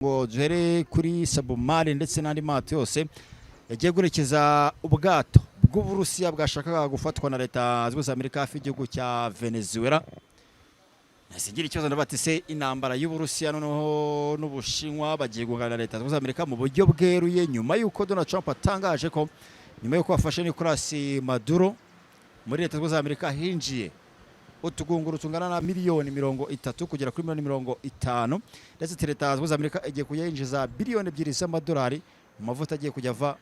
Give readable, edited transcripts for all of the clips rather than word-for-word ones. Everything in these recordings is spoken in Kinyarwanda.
ngo duhere kuri Sabumari ndetse n'andi mato yose yagiye guherekeza ubwato bw'Uburusiya bwashakaga gufatwa na leta z'Ubumwe za Amerika hafi y'igihugu cya Venezuela. Nasigira ikibazo ndabati se intambara y'Uburusiya noneho n'Ubushinwa bagiye guhangana na leta z'Ubumwe za Amerika mu buryo bweruye nyuma y'uko Donald Trump atangaje ko nyuma y'uko afashe Nicolas Maduro muri leta z'Ubumwe za Amerika hinjiye utugunguru tungana na miliyoni 30 kugera kuri miliyoni 50 ndetse leta z'Ubumwe za Amerika igiye kuyinjiza biliyoni 2 z'amadolari mu mavuta agiye kujava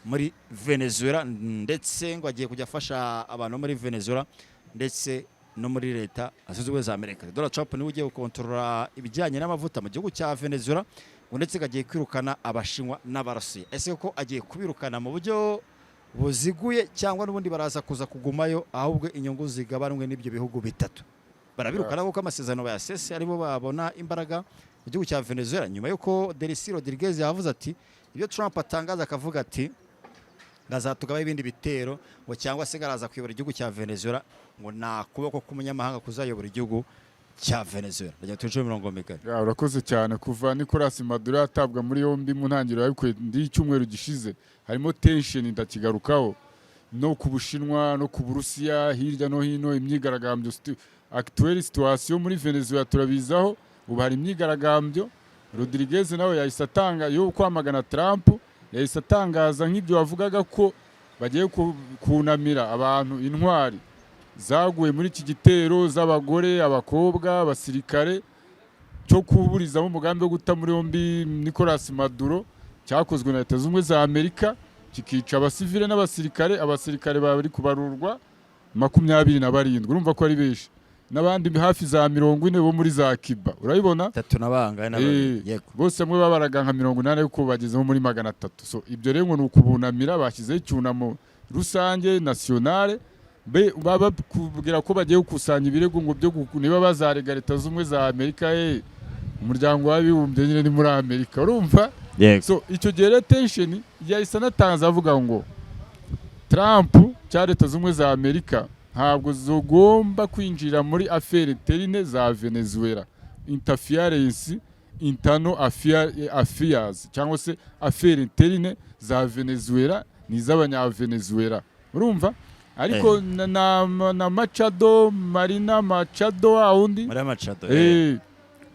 muri Venezuela, ndetse ngo agiye kujya afasha abantu muri Venezuela ndetse no muri leta zunze ubumwe za Amerika. Donald Trump niwe ugiye gukontorora ibijyanye n'amavuta mu gihugu cya Venezuela, ngo ndetse agiye kwirukana abashinwa n'abarusiya. Ese ko agiye kubirukana mu buryo buziguye cyangwa n'ubundi baraza kuza kugumayo ahubwo inyungu zigabanwe n'ibyo bihugu bitatu? Barabirukana kuko amasezerano bayasese aribo babona imbaraga mu gihugu cya Venezuela, nyuma yuko Delcy Rodriguez yavuze ati ibyo Trump atangaza akavuga ati ngazatugabaho ibindi bitero ngo cyangwa se garaza kuyobora igihugu cya Venezuela, ngo nta kuboko k'umunyamahanga kuzayobora igihugu cya Venezuela. Rajya tuje mirongo migari. Urakoze cyane. Kuva Nicolas Maduro yatabwa muri yombi mu ntangiriro y'icyumweru gishize harimo tension ndakigarukaho, no ku Bushinwa no ku Burusiya, hirya no hino imyigaragambyo. Actuelle situation muri Venezuela turabizaho, ubu hari imyigaragambyo. Rodriguez nawe yahise atanga yo kwamagana Trump, yahise atangaza nk'ibyo wavugaga ko bagiye kunamira abantu intwari zaguye muri iki gitero z'abagore, abakobwa, abasirikare, cyo kuburizamo umugambi wo guta muri yombi Nicolas Maduro cyakozwe na leta z'Ubumwe za Amerika, kikica abasivile n'abasirikare. Abasirikare bari kubarurwa 27, urumva ko ari benshi, n'abandi hafi za 40 bo muri za Cuba, urabibona tatu nabanga yego bose mwe babaraga nka 80 yuko bagezemo muri 300. So ibyo rero ni ukubunamira, bashyizeho icyunamo rusange nationale, baba kugira ko bagiye gukusanya ibirego ngo byo niba bazarega leta z'Ubumwe za Amerika, umuryango w'abibumbye nyine ni muri Amerika, urumva yego. So icyo gihe tension yahise anatangaza avuga ngo Trump cya leta z'Ubumwe za Amerika ntabwo zogomba kwinjira muri affaire interne za Venezuela, interference internal affairs cyangwa se affaire interne za Venezuela ni z'abanya-Venezuela, urumva. Ariko na Machado, Marina Machado aundi Marina Machado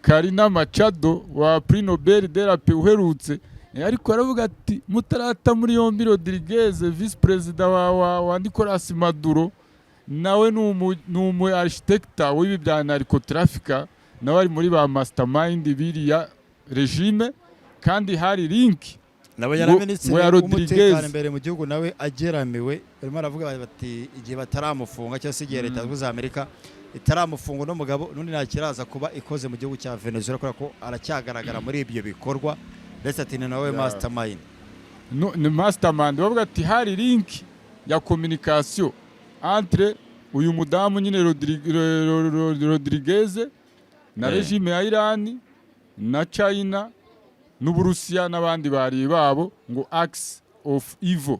Karina Machado wa Prix Nobel de la Paix uherutse, ariko aravuga ati mutarata muri yombi Rodriguez, vice president wa Nicolas Maduro, nawe numu architecta w'ibi bya narcotraffic, nawe ari muri ba mastermind biriya regime, kandi hari link nawe yaramenetse umutekano imbere mu gihugu nawe ageramiwe. Barimo aravuga bati igihe bataramufunga cyangwa se igihe leta z'Ubumwe za Amerika itaramufunga no mugabo nundi nakiraza kuba ikoze mu gihugu cya Venezuela, kubera ko aracyagaragara muri ibyo bikorwa, ndetse ati nawe mastermind. Ni mastermind. Bavuga ati hari link ya communication entre uyu mudamu nyine Rodriguez na regime ya Iran na China n'Uburusiya n'abandi bari babo, ngo axe of evil,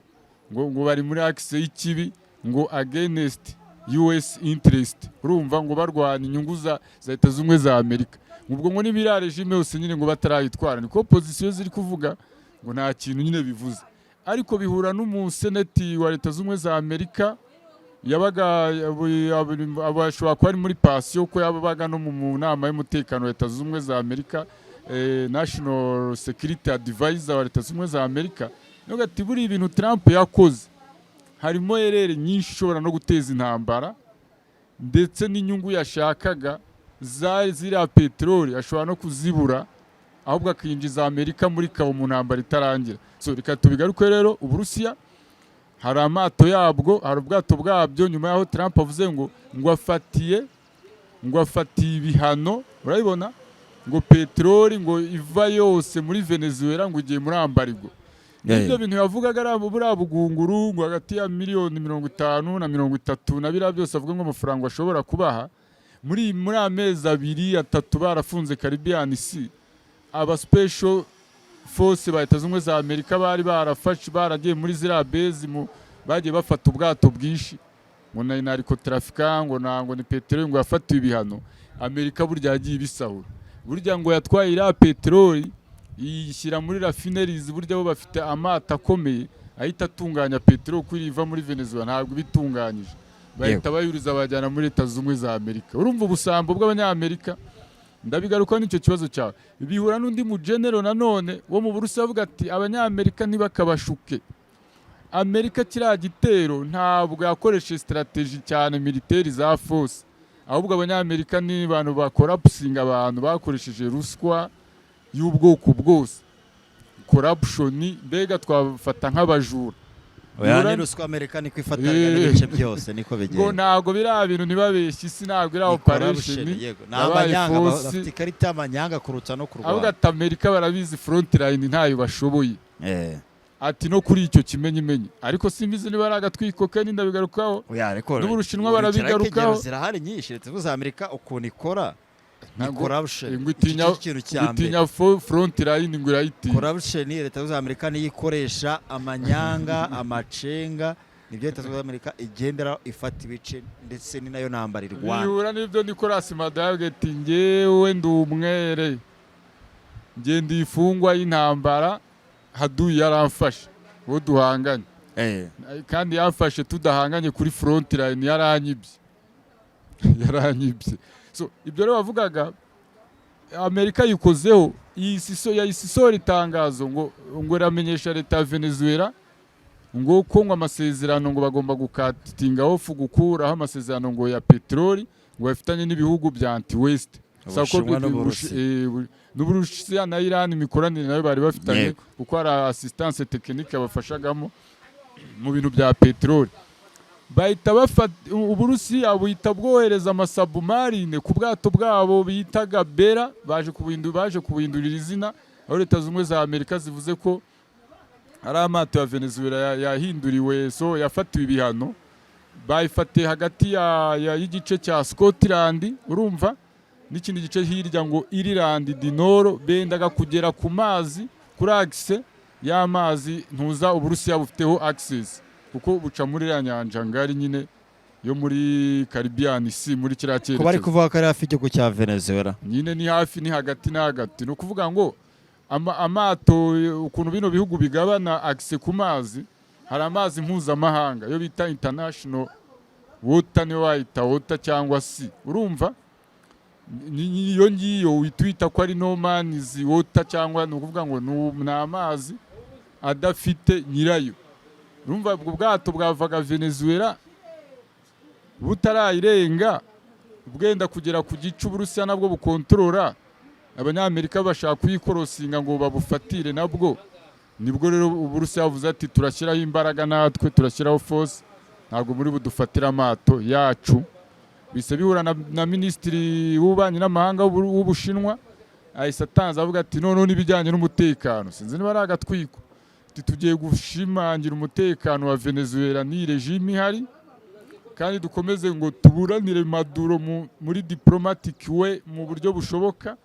ngo bari muri axe y'ikibi, ngo against US interest, urumva, ngo barwana inyungu za leta z'Ubumwe za Amerika. Ubwo ngo nibira regime yose nyine ngo batarayitwara, niko position ziri kuvuga, ngo nta kintu nyine bivuze. Ariko bihura n'umuseneti wa leta z'Ubumwe za Amerika yabaga abashobora kuba ari muri passion ko yabaga no mu nama y'umutekano wa leta z'Ubumwe za Amerika, National Security Advisor wa leta z'Ubumwe za Amerika. Nuko ati buri ibintu Trump yakoze harimo erere nyinshi ishobora no guteza intambara, ndetse n'inyungu yashakaga ziriya peteroli ashobora no kuzibura, ahubwo akinjiza Amerika muri kawo mu ntambara itarangira. So reka tubigaruke rero. Uburusiya hari amato yabwo, hari ubwato bwabyo, nyuma yaho Trump avuze ngo afatiye ibihano, urabibona, ngo peteroli ngo iva yose muri Venezuela ngo igiye muri ambargo. Ibyo bintu yavugaga ari buriya bugunguru, ngo hagati ya miliyoni 50 na 30 na biriya byose avuga ngo amafaranga ashobora kubaha muri amezi 2-3 barafunze Caribbean Sea. Aba special force ba leta z'Ubumwe za Amerika bari barafashe, baragiye muri ziriya base, bagiye bafata ubwato bwinshi, ngo na narcotraffic, ngo ni peteroli, ngo yafatiwe ibihano. Amerika burya yagiye ibisahura, burya ngo yatwaye iriya peteroli ishyira muri raffineries, burya bo bafite amata akomeye ahita atunganya peteroli uko iva muri Venezuela, ntabwo bitunganyije bahita bayuriza bajyana muri Leta Zunze Ubumwe za Amerika. Urumva ubusambo bw'abanyamerika. Ndabigaruka n'icyo kibazo cyawe bihura n'undi mu general nanone wo mu Burusiya avuga ati abanyamerika ntibakabashuke. Amerika kiriya gitero ntabwo yakoresheje strategy cyane military za force, ahubwo abanyamerika ni abantu bakorapsinga abantu, bakoresheje ruswa y'ubwoko bwose, corruption, mbega twafata nk'abajura. Oya ni ruswa Amerika niko ifatanya n'ibice byose niko bigenda. Ngo ntago bira bintu ntibabeshye, isi ntabwo ira operation, n'abanyanga bafite ikarita y'amanyanga kurutsa no kurwana. Ahubwo ati Amerika barabizi front line ntayo bashoboye. Ati no kuri icyo kimenyimenyi, ariko simbizi niba ari agatwiko ke ndabigarukaho. N'Ubushinwa barabigarukaho. Zirahari nyinshi Leta za Amerika ukuntu ikora. Corruption. Ngutinya front line ngo irayiti. Corruption Leta za Amerika niyo ikoresha amanyanga, amacenga, nibyo Leta za Amerika igendera ifata ibice, ndetse ni nayo ntambara irwana. Bihura n'ibyo Nicolas Maduro ati ngewe ndumwere. Ngenda ifungwa y'intambara haduye yaramfashe wo duhanganye. Kandi yafashe tudahanganye kuri front line yaranyibye. So ibyo rero bavugaga Amerika yikozeho yisisora itangazo ngo ramenyesha Leta ya Venezuela ngo ko amasezerano ngo bagomba gukatinga off gukuraho amasezerano ngo ya peteroli ngo bafitanye n'ibihugu bya anti-west. n'Uburusiya na Iran imikoranire nayo bari bafitanye kuko hari assistance technique bafashagamo mu bintu bya peteroli. Bahita bafata Uburusiya buhita bwohereza amasubmarine ku bwato bwabo bitaga Bera, baje kubindurira izina, aho Leta Zunze Ubumwe za Amerika zivuze ko ari amato ya Venezuela yahinduriwe, so yafatiwe ibihano. Bayifatiye hagati y'igice cya Scotland, urumva, n'ikindi gice hirya ngo Ireland du Nord, bendaga kugera ku mazi kuri access y'amazi ntuza Uburusiya bufiteho access kuko buca muri ya nyanja ngari nyine yo muri Caribbean Sea, muri kiriya cyerekezo. Bari kuvuga ko ari hafi igihugu cya Venezuela. Nyine ni hafi, ni hagati na hagati. No kuvuga ngo amato ukuntu bino bihugu bigabana access ku mazi, hari amazi mpuzamahanga yo bita international water, niyo wayita water cyangwa sea, urumva, niyo ngiyo witwita ko ari no man's water, cyangwa no kuvuga ngo ni amazi adafite nyirayo. Urumva ubwo bwato bwavaga Venezuela butarayirenga bwenda kugera ku gice Uburusiya nabwo bukontorora, abanyamerika bashaka kuyikorosinga ngo babufatire nabwo. Nibwo rero Uburusiya buvuze ati turashyiraho imbaraga, natwe turashyiraho force, ntabwo muri budufatira amato yacu. Bise bihura na Minisitiri w'Ububanyi n'Amahanga w'Ubushinwa, ahise atanze avuga ati none n'ibijyanye n'umutekano, sinzi niba ari agatwiko, tugiye gushimangira umutekano wa Venezuela ni regime ihari, kandi dukomeze ngo tuburanire Maduro muri diplomatic way, mu buryo bushoboka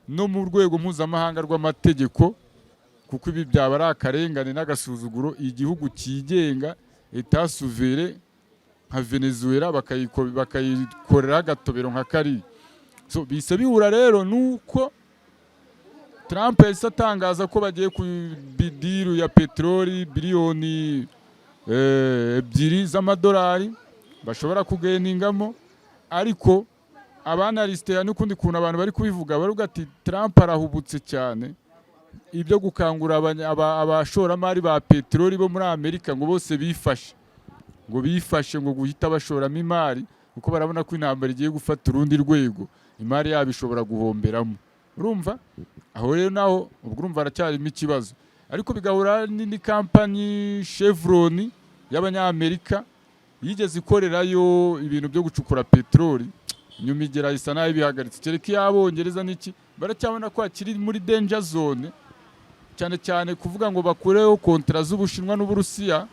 no mu rwego mpuzamahanga rw'amategeko, kuko ibi byaba ari akarengane n'agasuzuguro igihugu cyigenga Etat souverain nka Venezuela bakayikorera agatobero nka kari. So bise bihura rero nuko Trump yahise atangaza ko bagiye ku bidiru ya peteroli biliyoni 2 z'amadolari bashobora kugeningamo, ariko abanalisite n'ukundi kuntu abantu bari kubivuga baruga ati Trump arahubutse cyane ibyo gukangura abashoramari ba peteroli bo muri Amerika ngo bose bifashe ngo guhita bashoramo imari, kuko barabona ko intambara igiye gufata urundi rwego, imari yabo ishobora guhomberamo. Urumva aho rero naho ubwo urumva aracyarimo ikibazo. Ariko bigahura n'indi company Chevron y'abanyamerika yigeze ikorerayo ibintu byo gucukura peteroli, nyuma igera isa nayo bihagaritse. Kereka y'Abongereza n'iki baracyabona ko akiri muri danger zone, cyane cyane kuvuga ngo bakureho kontra z'Ubushinwa n'Uburusiya,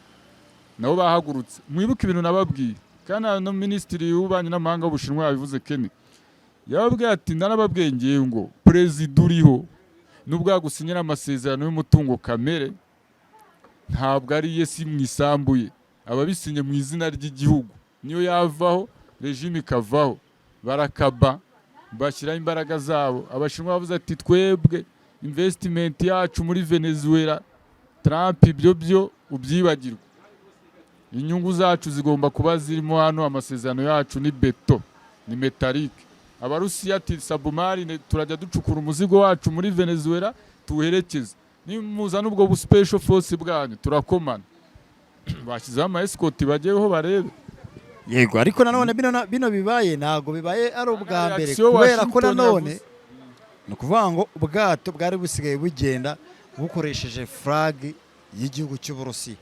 nabo bahagurutse. Mwibuke ibintu nababwiye, kandi no Minisitiri w'Ububanyi n'Amahanga w'Ubushinwa yabivuze Kenny, yababwiye ati narababwengeye ngo perezida uriho nubwo yagusinyira amasezerano y'umutungo kamere ntabwo ari ye, si mwisambuye, ababisinye mu izina ry'igihugu, niyo yavaho regime ikavaho barakaba bashyiraho imbaraga zabo. Abashinwa bavuze ati twebwe investment yacu muri Venezuela. Trump ibyo byo ubyibagirwa. Inyungu zacu zigomba kuba zirimo hano, amasezerano yacu ni beto, ni metalike. Abarusiya ati submarine turajya ducukura umuzigo wacu muri Venezuela tuherekeza. Nimuza n'ubwo bu special force bwanyu turakomana. Bashyizeho ama escort bagiyeho barebe. Yego, ariko nanone bino bibaye ntago bibaye ari ubwa mbere, kubera ko nanone ni ukuvuga ngo ubwato bwari busigaye bugenda bukoresheje flag y'igihugu cy'Uburusiya.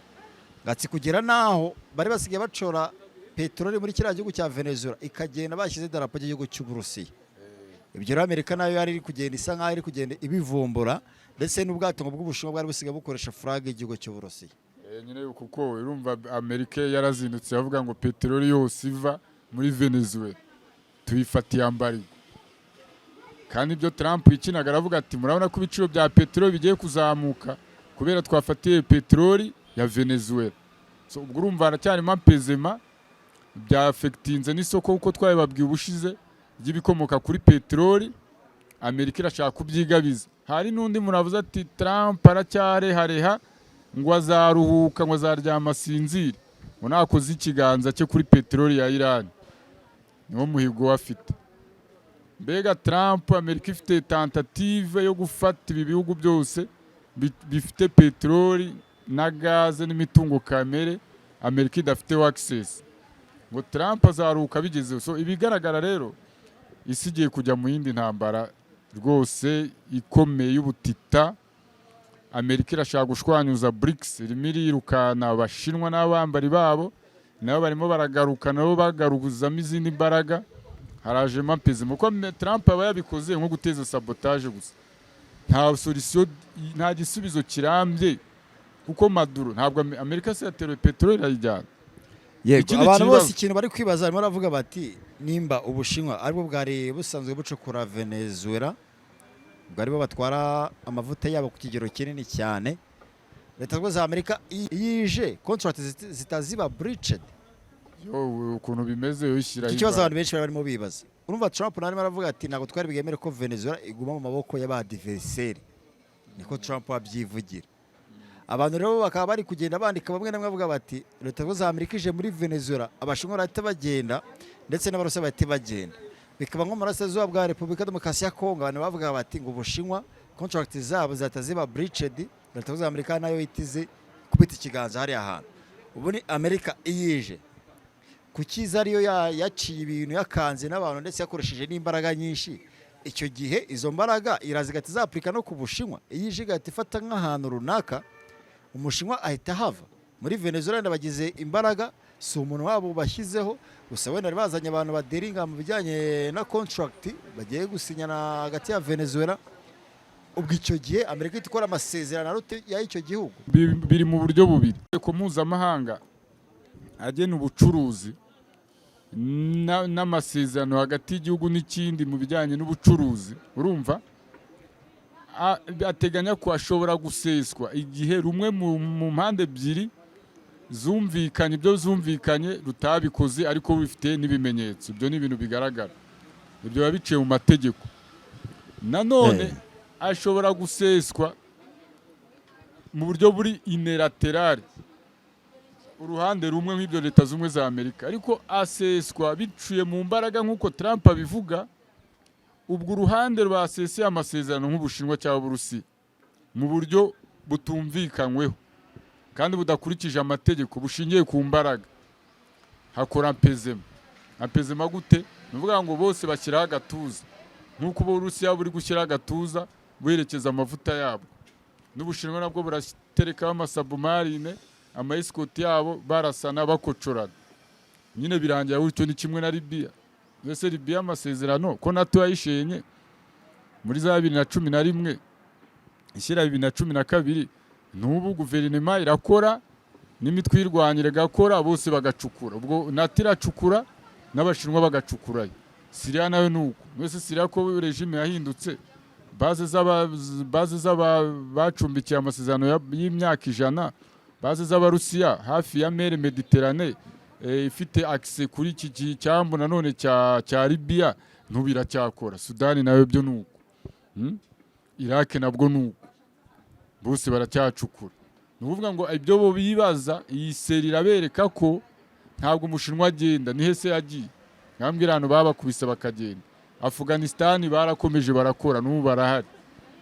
Gatsi kugera naho bari basigaye bacora peteroli muri kiriya gihugu cya Venezuela ikagenda bashyize idarapo ry'igihugu cy'Uburusiya. Ibyo rero Amerika nayo yari iri kugenda isa nkaho iri kugenda ibivumbura, ndetse n'ubwato bw'Ubushinwa bwari busigaye bukoresha flag y'igihugu cy'Uburusiya. Nyine kuko urumva Amerika yarazindutse avuga ngo peteroli yose iva muri Venezuela tuyifatiye ambargo. Kandi ibyo Trump yikinaga aravuga ati murabona ko ibiciro bya peteroli bigiye kuzamuka kubera twafatiye peteroli ya Venezuela. So ubwo urumva aracyarimo pezema bya affectinze n'isoko uko twabibabwiye ubushize ry'ibikomoka kuri peteroli. Amerika irashaka kubyigabiza. Hari n'undi muravuze ati Trump aracyarehareha ngo azaruhuka, ngo azaryama sinzire, ngo nakoze ikiganza cye kuri peteroli ya Iran. Niwo muhigo afite. Mbega Trump, Amerika ifite tentative yo gufata ibi bihugu byose bifite peteroli na gaze n'imitungo kamere Amerika idafite access, ngo Trump azaruhuka bigezeho. So ibigaragara rero isi igiye kujya mu yindi ntambara rwose ikomeye y'ubutita. Amerika irashaka gushwanyuza BRICS, irimo irirukana abashinwa n'abambari babo, nabo barimo baragaruka, nabo bagaruguzamo izindi mbaraga. Harajemo pezemo ko Trump aba yabikoze nko guteza sabotage gusa, nta solution, nta gisubizo kirambye, kuko Maduro ntabwo Amerika se yateruye peteroli ayijyana. Yego, abantu bose ikintu bari kwibaza barimo baravuga bati nimba Ubushinwa aribwo bwari busanzwe bucukura Venezuela, bwari bo batwara amavuta yabo ku kigero kinini cyane, leta za Amerika yije contract zitaziba breached. Yo ukuntu bimeze yishyira ikibazo abantu benshi barimo bibaza. Urumva Trump narimo aravuga ati ntago twari bigemere ko Venezuela iguma mu maboko y'abadiverseri, niko Trump abyivugira. Abantu rero bakaba bari kugenda bandika bamwe namwe bavuga bati leta za Amerika ije muri Venezuela, Abashinwa bahita bagenda ndetse n'Abarusiya bahita bagenda. Bikaba nko murasezuba bwa Republika Demokarasi ya Kongo, abantu bavuga bati ngo Ubushinwa contract zabo zataziba breached, leta za Amerika nayo itize kubita ikiganza hari ahantu. Ubu ni Amerika iyije kukiza ariyo yaciye ibintu yakanze n'abantu ndetse yakoresheje n'imbaraga nyinshi. Icyo gihe izo mbaraga irazigati za Afrika no ku Bushinwa, iyije gati ifata nk'ahantu runaka, Umushinwa ahita hava muri Venezuela. Ndabagize imbaraga si umuntu wabo bashyizeho gusa, wenda bazanye abantu baderinga mu bijyanye na contract bagiye gusinyana hagati ya Venezuela. Ubwo icyo gihe Amerika ikora amasezerano y'icyo gihugu biri mu buryo bubiri. Ko mpuzamahanga agena ubucuruzi n'amasezerano hagati y'igihugu n'ikindi mu bijyanye n'ubucuruzi, urumva ateganya ko ashobora guseswa igihe rumwe mu mpande ebyiri zumvikanye, ibyo zumvikanye rutabikoze ariko bifite n'ibimenyetso. Ibyo ni ibintu bigaragara, ibyo biba biciye mu mategeko. Nanone ashobora guseswa mu buryo buri unilateral, uruhande rumwe nk'ibyo leta zumwe za Amerika, ariko aseswa biciye mu mbaraga nk'uko Trump abivuga. Ubwo uruhande rwaseseye amasezerano nk'Ubushinwa cyangwa Uburusiya mu buryo butumvikanyweho kandi budakurikije amategeko, bushingiye ku mbaraga, hakora pezema gute? Nuvuga ngo bose bashyiraho agatuza, nk'uko Uburusiya buri gushyiraho agatuza berekeza amavuta yabo, n'Ubushinwa nabwo buraterekaho amasubmarine, ama escort yabo barasana bakocorana. Nyine birangira gutyo. Ni kimwe na Libya. Mbese Libya amasezerano ko NATO yayishenye muri za 2011 ishyira 2012, n'ubu guverinoma irakora n'imitwe irwanyire gakora, bose bagacukura. Ubwo NATO iracukura n'Abashinwa bagacukura. Syria nayo nuko. Mwese Syria ko regime yahindutse, baze bacumbikiye amasezerano y'imyaka 100, baze z'Abarusiya hafi ya mer Mediterane, ifite access kuri iki cyambu nanone cya Libya ntubiracyakora. Sudani nayo byo nuko. Iraq nabwo nuko bose baracyacukura. Ni ukuvuga ngo ibyo bo bibaza, iyi seri irabereka ko ntabwo umushinwa agenda, nihe se yagiye? Nkambwira hano babakubise bakagenda. Afghanistan barakomeje barakora, n'ubu barahari.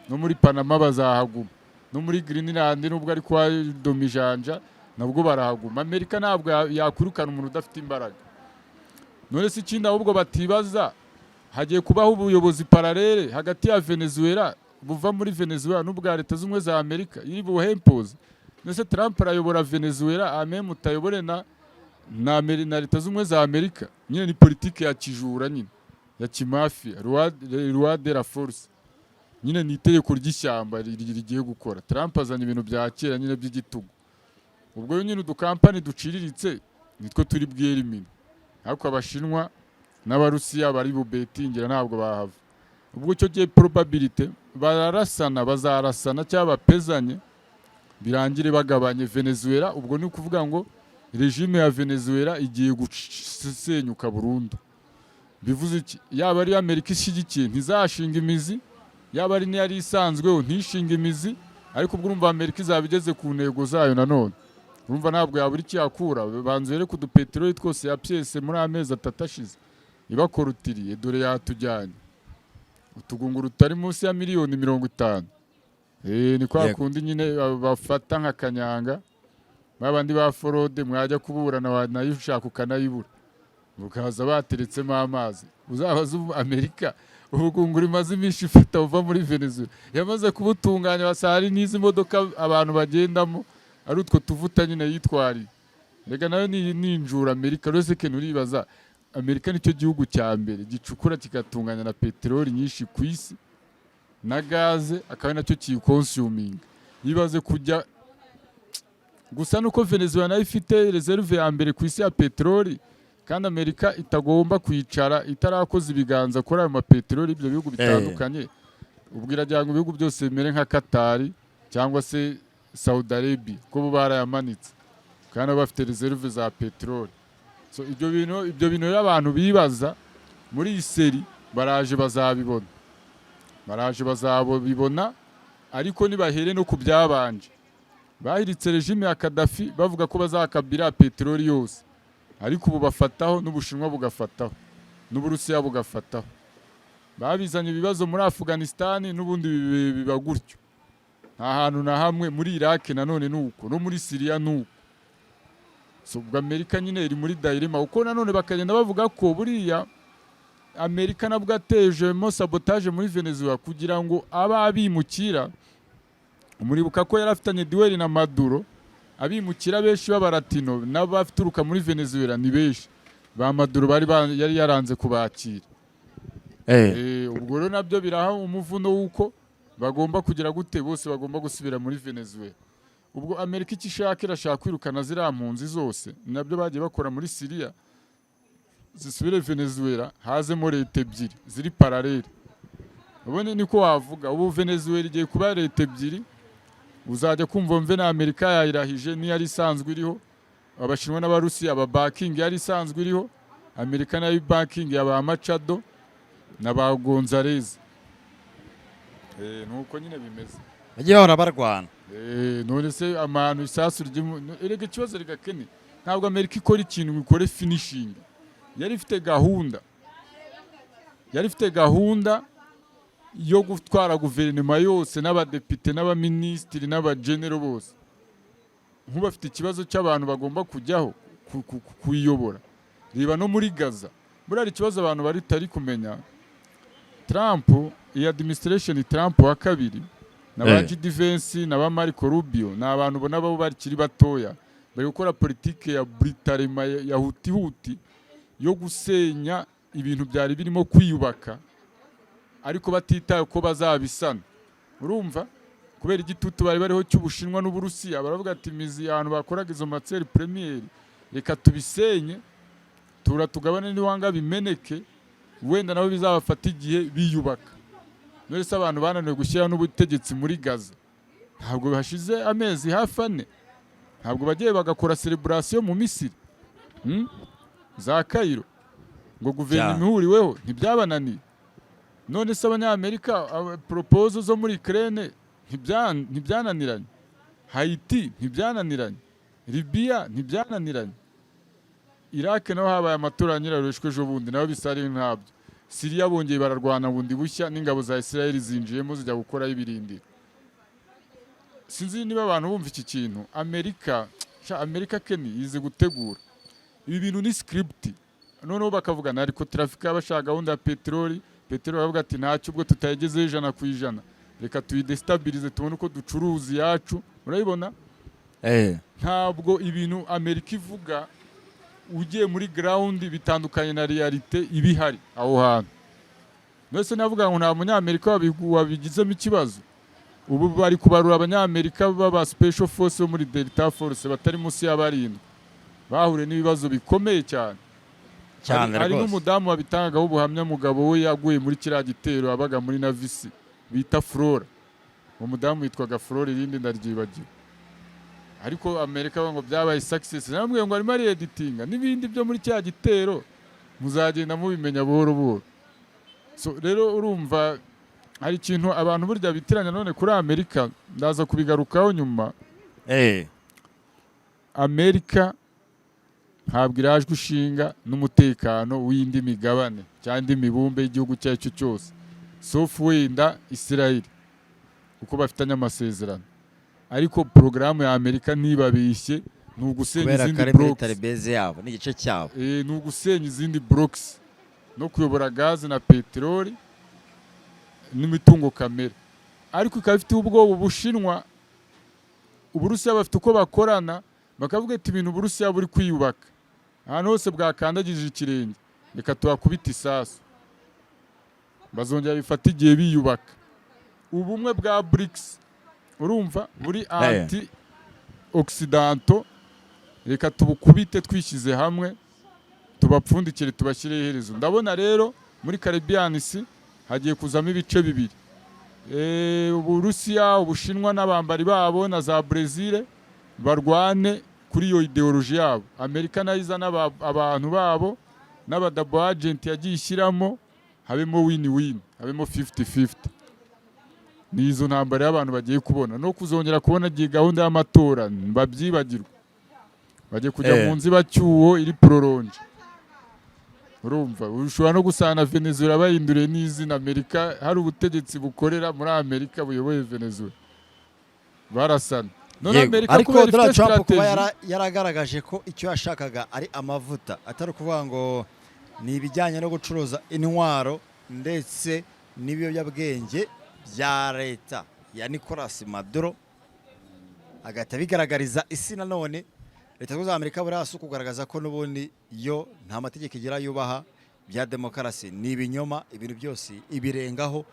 No muri Panama bazahaguma, no muri Greenland nubwo ari kwa domijanja nabwo barahaguma. Amerika ntabwo yakwirukana umuntu udafite imbaraga. None se ikindi ahubwo batibaza, hagiye kubaho ubuyobozi paralele hagati ya Venezuela, buva muri Venezuela n'ubwa Leta z'Ubumwe za Amerika iri buhempoze. Nese Trump arayobora Venezuela, ameme utayobore na Leta z'Ubumwe za Amerika. Nyine ni politike ya kijura nyine, ya kimafia, loi de la force. Nyine ni itegeko ry'ishyamba rigiye gukora. Trump azanye ibintu bya kera nyine by'igitugu. Ubwo nyine udukampani duciriritse nitwo turi bwerimine. Ariko abashinwa n'abarusiya bari bubetingira ntabwo bahava. Ubwo cyo gihe probability bazarasana cyangwa bapezanye birangire bagabanye Venezuela. Ubwo ni ukuvuga ngo regime ya Venezuela igiye gusenyuka burundu. Bivuze iki? Yaba ari Amerika ishyigikiye ntizashinga imizi, yaba ari n'iyari isanzweho ntishinga imizi, ariko ubwo urumva Amerika izabigeze ku ntego zayo nanone. Urumva ntabwo yabura ikiyakura. Banzere ku dupeteroli twose yapyese muri amezi 3 ashize ibakorutiriye, dore yatujyanye utugunguru tutari munsi ya miliyoni 50. Ni kwa kundi nyine bafata nka kanyanga, babandi ba forode mwajya kuburana nayo ushaka ukanayibura, ukaza bateretsemo amazi. Uzabaza Amerika ubugunguru imaze imishi ifata uva muri Venezuela, yamaze kubutunganya basari n'izi modoka abantu bagendamo ari utwo tuvuta nyine yitwari. Rega nayo ni injura Amerika. Rose ke nuribaza, Amerika nicyo gihugu cya mbere gicukura kigatunganya na peteroli nyinshi ku isi na gaze, akaba nacyo kiyikonsuming. Yibaze kujya gusa nuko Venezuela nayo ifite reserve ya mbere ku isi ya peteroli, kandi Amerika itagomba kwicara itarakoze ibiganza kuri ayo mapeteroli ibyo bihugu bitandukanye. Ubwira cyangwa ibihugu byose bimere nka Qatar cyangwa se Saudi Arabia ko bo barayamanitse kandi bafite reserve za peteroli. So ibyo bintu y'abantu bibaza muri iyi seri baraje bazabibona, ariko nibahere no kubyabanje. Bahiritse regime ya Gaddafi bavuga ko bazakabira peteroli yose, ariko ubu bafataho, n'Ubushinwa bugafataho, n'Uburusiya bugafataho. Babizanye ibibazo muri Afghanistan n'ubundi biba gutyo. Nta hantu na hamwe. Muri Iraq nanone nuko, no muri Syria nuko. So ubwo Amerika nyine iri muri dilemma, uko nanone bakagenda bavuga ko buriya Amerika nabwo atejemo sabotage muri Venezuela kugira ngo abimukira. Muribuka ko yarafitanye duel na Maduro, abimukira benshi b'abaratino n'abafituruka muri Venezuela ni benshi. Ba Maduro yari yaranze kubakira. Ubwo rero nabyo biraha umuvuno wuko bagomba kugira gute, bose bagomba gusubira muri Venezuela. Ubwo Amerika ikishaka irashaka kwirukana ziriya mpunzi zose, nabyo bagiye bakora muri Syria, zisubire Venezuela, hazemo leta ebyiri ziri paralele. Ubone niko wavuga, ubu Venezuela igiye kuba leta ebyiri. Uzajya kumva mve na Amerika yayirahije ni yari isanzwe iriho, abashinwa n'abarusiya aba backing yari isanzwe iriho, Amerika nayo backing yaba Machado na ba Gonzalez. Nuko nyine bimeze. Bagiye bahora barwana. None se amanu isasu erega ikibazo rigakene. Ntabwo Amerika ikora ikintu ikore finishing. Yari ifite gahunda yo gutwara guverinoma yose n'abadepite n'abaminisitiri n'abagenero bose. Nk'ubafite ikibazo cy'abantu bagomba kujyaho kuyiyobora. Riba no muri Gaza. Muri ari ikibazo abantu bari tari kumenya. Trump, iyi administration Trump wa kabiri, n'aba Defense n'aba Marco Rubio, n'abantu bona babo bakiri batoya, bari gukora politike ya Britarema ya huti yo gusenya ibintu byari birimo kwiyubaka, ariko batitaye ko bazabisana. Urumva kubera igitutu bari bariho cy'Ubushinwa n'Uburusiya, baravuga ati mizi abantu bakoraga izo matière première reka tubisenye tugabane niwanga bimeneke, wenda nabo bizabafata igihe biyubaka. None se abantu bananiwe gushyira n'ubutegetsi muri Gaza, ntabwo hashize amezi hafi 4, ntabwo bagiye bagakora celebration mu Misiri za Cairo ngo guverinoma ihuriweho, ntibyabananiye. none se abanyamerika proposal zo muri Ukraine ntibyananiranye, Haiti ntibyananiranye, Libya ntibyananiranye, Iraq naho habaye amatora nyirarushwe ejo bundi naho bisari nkabyo, Syria bongeye bararwana bundi bushya n'ingabo za Israel zinjiyemo zijya gukora ibirindiro. Sinzi niba abantu bumva iki kintu. Amerika keni izi gutegura ibi bintu ni script, noneho bakavugana ariko traffic y'abashaka gahunda ya peteroli bavuga ati ntacyo ubwo tutayigezeho 100%, reka tuyidestabilize tubone uko ducuruza yacu. Urabibona ntabwo ibintu Amerika ivuga ugiye muri ground bitandukanye na realite ibihari aho hantu. Nose navuga ngo nta munyamerika wabigizemo ikibazo. Ubu bari kubarura abanyamerika baba special force muri Delta Force batari munsi y'abarindwi bahure n'ibibazo bikomeye cyane hari n'umudamu wabitangagaho ubuhamya, mugabo we yaguye muri kiriya gitero abaga muri Navisi bita Flora. Umudamu yitwaga Flora, irindi ndaryibagiwe. Ariko Amerika ngo byabaye success, namwe ngo arimo editinga n'ibindi byo muri cya gitero muzagenda mubimenya buhoro buhoro. So rero urumva hari ikintu abantu burya bitiranya none kuri Amerika, ndaza kubigarukaho nyuma. Amerika ntabwo irajwe ushinga n'umutekano w'indi migabane cyangwa imibumbe y'igihugu cyacu cyose, software wenda Israel uko bafitanye amasezerano. Ariko porogaramu ya Amerika nibabishye ni ugusenya izindi blocks yabo n'igice cyabo, ni ugusenya izindi blocks no kuyobora gaze na peteroli n'imitungo kamere. Ariko ikaba ifite ubwoba Ubushinwa, Uburusiya bafite uko bakorana, bakavuga ati ibintu Uburusiya buri kwiyubaka ahantu hose bwakandagije ikirenge, reka tuhakubita isasu, bazongera bifata igihe biyubaka. Ubumwe bwa BRICS urumva muri anti occidental, reka tubukubite twishyize hamwe tubapfundikire tubashyire iherezo. Ndabona rero muri Caribbean Sea hagiye kuzamo ibice bibiri, Uburusiya, Ubushinwa n'abambari babo na za Brazil barwane kuri iyo ideology yabo. Amerika nayo izana abantu babo n'abadabo agent yagiye ishyiramo, habemo win-win, habemo 50-50. Ni izo ntambara y'abantu bagiye kubona no kuzongera kubona igihe gahunda y'amatora babyibagirwa, bagiye kujya mu nzibacyuho iri prolonge. Urumva ushobora no gusana Venezuela bahinduriye n'izina Amerika, hari ubutegetsi bukorera muri Amerika buyoboye Venezuela barasana. None Amerika ariko Donald Trump kuba yaragaragaje ko icyo yashakaga ari amavuta, atari kuvuga ngo ni ibijyanye no gucuruza intwaro ndetse n'ibiyobyabwenge bya leta ya Nicolas Maduro, agahita bigaragariza isi nanone leta z'u Amerika buri hasi kugaragaza ko n'ubundi yo nta mategeko igira yubaha bya demokarasi, ni ibinyoma, ibintu byose ibirengaho,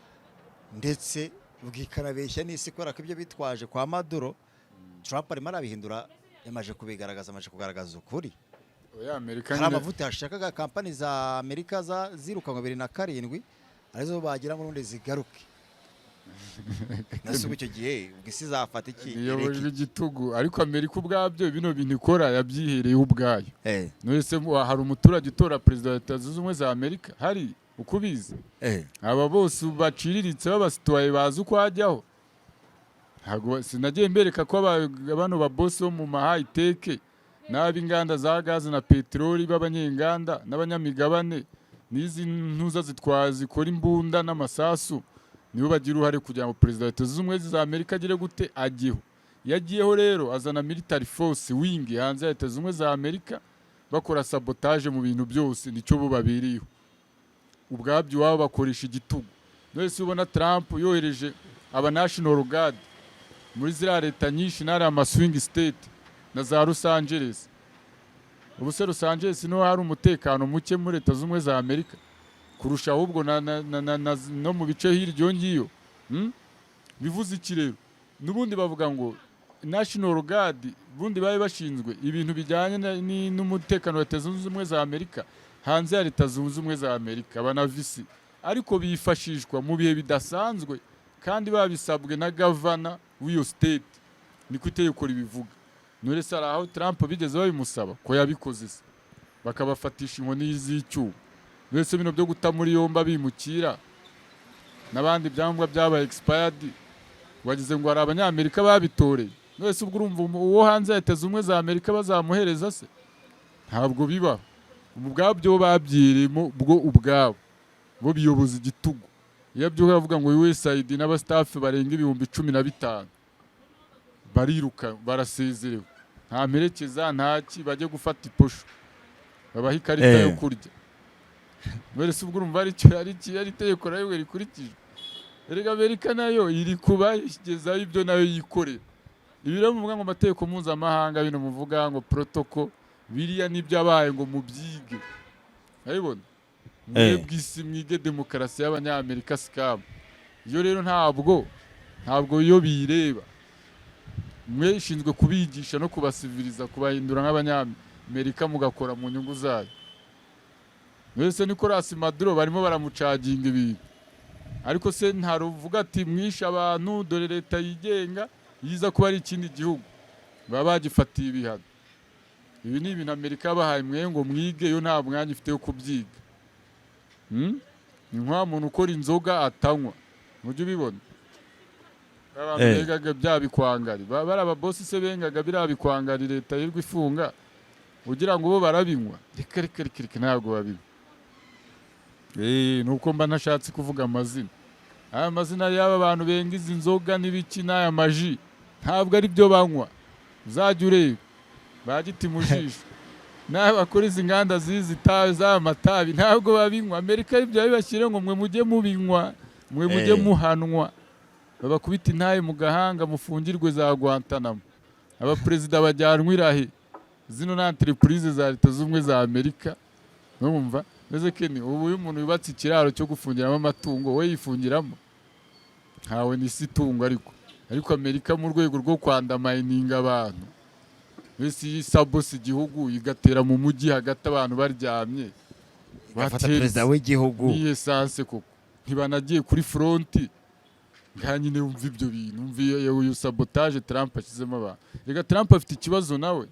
ndetse bwikanabeshya n'isi kubera ko ibyo bitwaje kwa Maduro. Trump arimo arabihindura, yamaje kubigaragaza, amaje kugaragaza ukuri. Hari amavuta yashakaga kampani za Amerika zirukanwa 2007 arizo bagira ngo n'undi zigaruke. Nasubu icyo gihe ubwisi zafata iki niyoboje igitugu, ariko Amerika ubwabyo bino bintu ikora yabyihereye ubwayo. Nose hari umuturage utora president wa Leta Zunze Ubumwe za Amerika, hari ukubizi aba bose baciriritse babasitwaye bazi uko hajyaho. Ntabwo sinagiye mbereka ko abantu ba boss bo mu high tech n'ab'inganda za gaze na peteroli b'abanyenganda n'abanyamigabane n'izi ntuza zitwaza zikora imbunda n'amasasu nibo bagira uruhare kugira ngo president wa Leta Zunze Ubumwe za Amerika agire gute agiho. Yagiyeho rero azana military force wing hanze ya Leta Zunze Ubumwe za Amerika bakora sabotage mu bintu byose, nicyo bo babiriho ubwabyo wabo bakoresha igitugu. Nose ubona Trump yohereje aba National Guard muri ziriya leta nyinshi n'ari ama swing state na za Los Angeles. Ubu se Los Angeles niho hari umutekano muke muri Leta Zunze Ubumwe za Amerika kurusha ahubwo no mu bice hirya ngiyo. Bivuze iki rero? Nubundi bavuga ngo National Guard bundi baye bashinzwe ibintu bijyanye n'umutekano wa Leta Zunze Ubumwe za Amerika hanze ya Leta Zunze Ubumwe za Amerika, abanavisi, ariko bifashishwa mu bihe bidasanzwe kandi babisabwe na governor w'iyo state. Niko itegeko ribivuga. None se aho Trump bigeze babimusaba ko yabikoze se bakabafatisha inkoni z'icyuma. Nese bino byo guta muri yomba bimukira n'abandi byangombwa byabaye expired wagize ngo hari abanyamerika babitoreye wese ubwo urumva uwo hanze ya Leta Zunze Ubumwe za Amerika bazamuhereza se ntabwo biba ubwabyo babyirimo bwo ubwabo bo biyoboza igitugu iyo byo bavuga ngo USAID n'abastaff barenga 15,000 bariruka barasezerewe nta mperekeza ntaki bajye gufata iposho babaha ikarita yo kurya wese ubwo urumva ari itegeko nayo rikurikije erega Amerika nayo iri kubagezaho ibyo nayo yikorera ibiro muvuga ngo amategeko mpuzamahanga bino muvuga ngo protocol biriya n'ibyabaye ngo mubyige urabibona mwebwe isi mwige demokarasi y'abanyamerika scam iyo rero ntabwo iyo bireba mwe ishinzwe kubigisha no kubasiviriza kubahindura nk'abanyamerika mugakora mu nyungu zayo wese Nicolas Maduro barimo baramucaginga ibintu ariko se ntaruvuga ati mwishe abantu dore leta yigenga yiza kuba ari ikindi gihugu baba bagifatiye ibihano ibi ni ibintu Amerika bahaye mwe ngo mwige yo nta mwanya ifite yo kubyiga nka muntu ukora inzoga atanywa mujye ubibona abantu bengaga byabikwangari bari ababosi se bengaga birabikwangari leta yirwa ifunga ugira ngo bo barabinywa reka ntabwo babinywa nuko mba nashatse kuvuga amazina aya mazina y'aba bantu benga izi nzoga n'ibiki n'aya maji ntabwo ari byo banywa uzajya ureba bagiti mu jisho n'abakora izi nganda zizi z'amatabi ntabwo babinywa Amerika ibyo bibashyire ngo mwe mujye mubinywa mwe mujye muhanwa babakubita intaye mu gahanga mufungirwe za Guantanamo abaperezida bajyanwa irahe zino na entreprise za Leta Zunze Ubumwe za Amerika numva neze keni ubu uyu muntu yubatse ikiraro cyo gufungiramo amatungo we yifungiramo ntawe nisitungo ariko Amerika mu rwego rwo kwandamayininga abantu wese yisabose igihugu igatera mu mujyi hagati abantu baryamye bafata perezida w'igihugu ni essence koko ntibanagiye kuri fronti nganyine umva ibyo bintu umviye uyu sabotage Trump ashizemo abantu rega Trump afite ikibazo nawe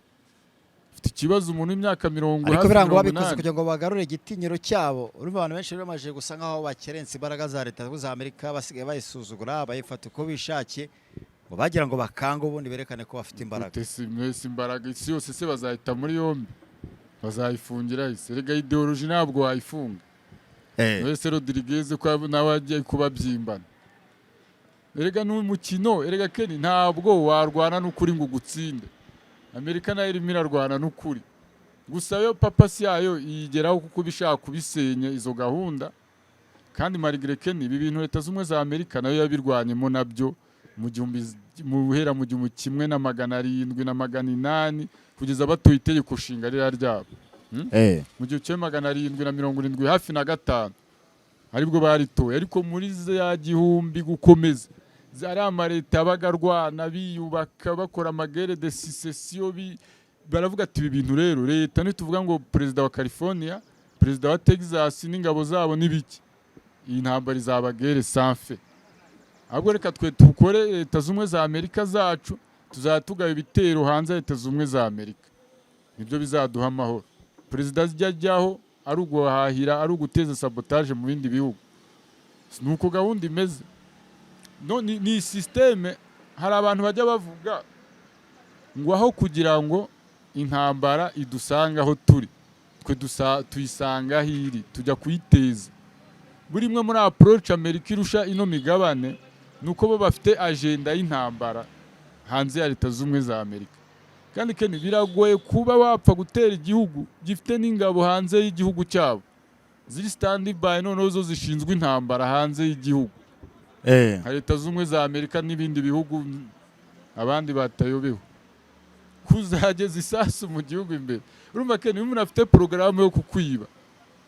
ikibazo umuntu w'imyaka 40 ariko birango babikoze kugira ngo bagarure igitinyiro cyabo urumva abantu benshi bamaje gusa nkaho bakerense imbaraga za Leta za Amerika basigaye bayisuzugura bayifata uko bishakiye ngo bagira ngo bakanga ubundi berekane ko bafite imbaraga mwese imbaraga isi yose se bazahita muri yombi bazayifungira ise rega ideology ntabwo wayifunga wese Rodriguez ko nawe agiye kubabyimbana erega n'umukino erega Keni ntabwo warwana n'ukuri ngo gutsinde Amerika nayo irimo irarwana n'ukuri gusa yo papasi yayo yigeraho kuko bishaka kubisenya izo gahunda kandi malgré Keni ibi bintu Leta Zunze Ubumwe za Amerika nayo yabirwanyemo nabyo mu guhera mu 1700 kugeza batoye itegeko nshinga rira ryabo mu 1770 hafi na 5 aribwo baritoye ariko muri za gihumbi gukomeza zari amareta bagarwana biyubaka bakora amagere de secession baravuga ati ibi bintu rero leta nituvuga ngo perezida wa California perezida wa Texas n'ingabo zabo nibiki iyi ntambara izabagere sanfe ahubwo reka twe tukore Leta Zunze Ubumwe za Amerika zacu tuzatugaba ibitero hanze Leta Zunze Ubumwe za Amerika nibyo bizaduha amahoro perezida zijyaho ari uguhahira ari uguteza sabotage mu bindi bihugu nuko gahunda imeze no ni systeme hari abantu bajya bavuga ngo aho kugira ngo intambara idusanga aho turi twe tuyisanga hiri tujya kuyiteza buri mwe muri approach Amerika irusha ino migabane nuko bo bafite agenda y'intambara hanze ya Leta Zunze Ubumwe za Amerika kandi Keni biragoye kuba wapfa gutera igihugu gifite n'ingabo hanze y'igihugu cyabo ziri stand by noneho zo zishinzwe intambara hanze y'igihugu Leta Zunze Ubumwe za Amerika n'ibindi bihugu abandi batayobeho kuzageza isasu mu gihugu imbere urumva Keni umuntu afite porogaramu yo kukwiba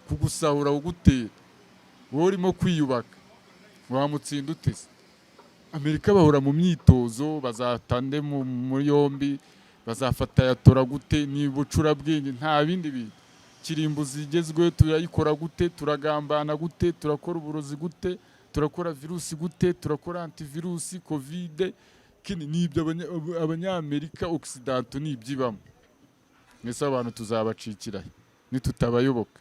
kugusahura ugutera wowe urimo kwiyubaka wamutsinda utese Amerika bahora mu myitozo bazatande mu yombi bazafata yatora gute ni bucura bwenge nta bindi bintu kirimbuzi igezweho turayikora gute turagambana gute turakora uburozi gute turakora virusi gute turakora antivirusi covid Keni nibyo abanyamerika Occident nibyibamo mwese abantu tuzabacikira nitutabayoboka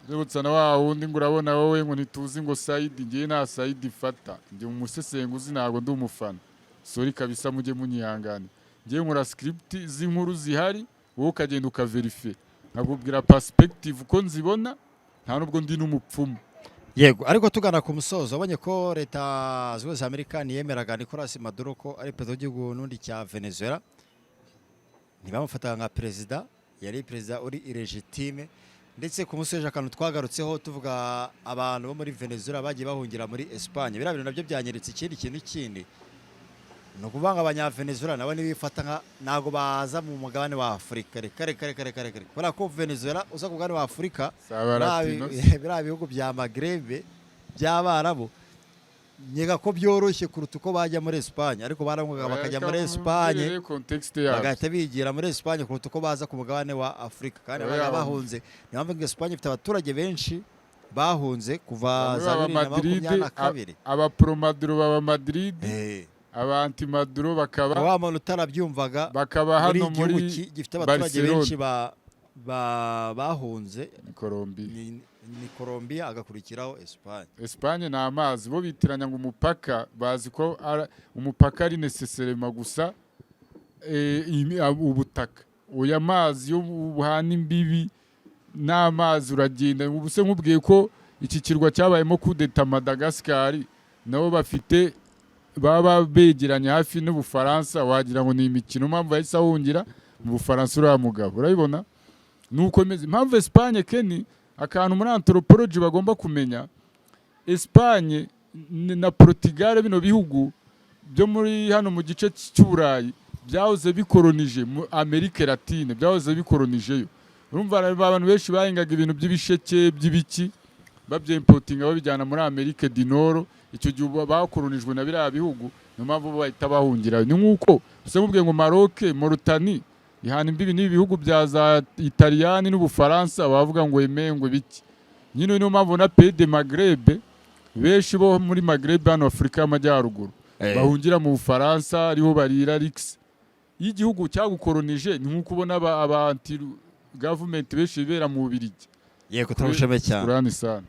Rebutsa na wa wundi ngo urabona wowe ngo ntituzi ngo Saidi ngiye nta Saidi fata ngiye umusesenguzi ntago ndi umufana sorry kabisa mujye munyihangane ngiye nkora script z'inkuru zihari wowe ukagenda ukaverify nkakubwira perspective uko nzibona nta nubwo ndi n'umupfumu. Yego ariko tugana ku musozo abonye ko leta z'Ubumwe za Amerika niyemeraga Nicolas Maduro ko ari perezida w'igihugu n'undi cya Venezuela ntibamufataga nka perezida yari perezida uri illegitime ndetse ku musoje akantu twagarutseho tuvuga abantu bo muri Venezuela bagiye bahungira muri Espagne birabiro nabyo byanyeretse ikindi kintu kindi no kubanga abanyavenezuela nabo nibifata nago baza mu mugabane wa Afrika kare kubera ko Venezuela uza ku mugabane wa Afrika bira bihugu bya Maghreb by'Abarabu nyega ko byoroshye kuruta uko bajya muri Espagne ariko baramvuga bakajya muri Espagne bagahita bigira muri Espagne kuruta uko baza ku mugabane wa Afrika kandi bahunze niyo ngo Espagne ifite abaturage benshi bahunze kuva za 2022 aba pro Maduro baba Madrid aba anti Maduro bakaba wa muntu utarabyumvaga bakaba hano muri gifite abaturage benshi bahunze ni Colombia agakurikiraho Espagne na amazi bo bitiranya ngo umupaka bazi ko umupaka ari necessairement gusa ubutaka oya mazi yo buhana imbibi n'amazi uragenda ubuse nkubwiye ko iki kirwa cyabayemo coup d'etat Madagascar nabo bafite baba begeranye hafi n'Ubufaransa wagira ngo ni imikino mpamvu yahise ahungira mu Bufaransa uriya mugabo urabibona nuko meze mpamvu Espagne Keni akantu muri anthropology bagomba kumenya Espagne na Portugal bino bihugu byo muri hano mu gice cy'Uburayi byahoze bikoronije mu Amerika Latine byahoze bikoronijeyo urumva abantu benshi bahingaga ibintu by'ibisheke by'ibiki babyimportinga babijyana muri Amerika du Nord icyo gihe bakoronijwe na biriya bihugu niyo mpamvu bahita bahungira ni nkuko use mubwiye ngo Maroc Mauritanie ihana imbibi n'ibihugu bya za Italiyani n'Ubufaransa bavuga ngo emengo biki nyine niyo mpamvu na pays de Maghreb benshi bo muri Maghreb hano Afrika y'Amajyaruguru bahungira mu Bufaransa ariho barira Rix y'igihugu cyagukoronije ni nkuko ubona aba anti government benshi bibera mu Bubiligi yego turabusheme cyane urani sana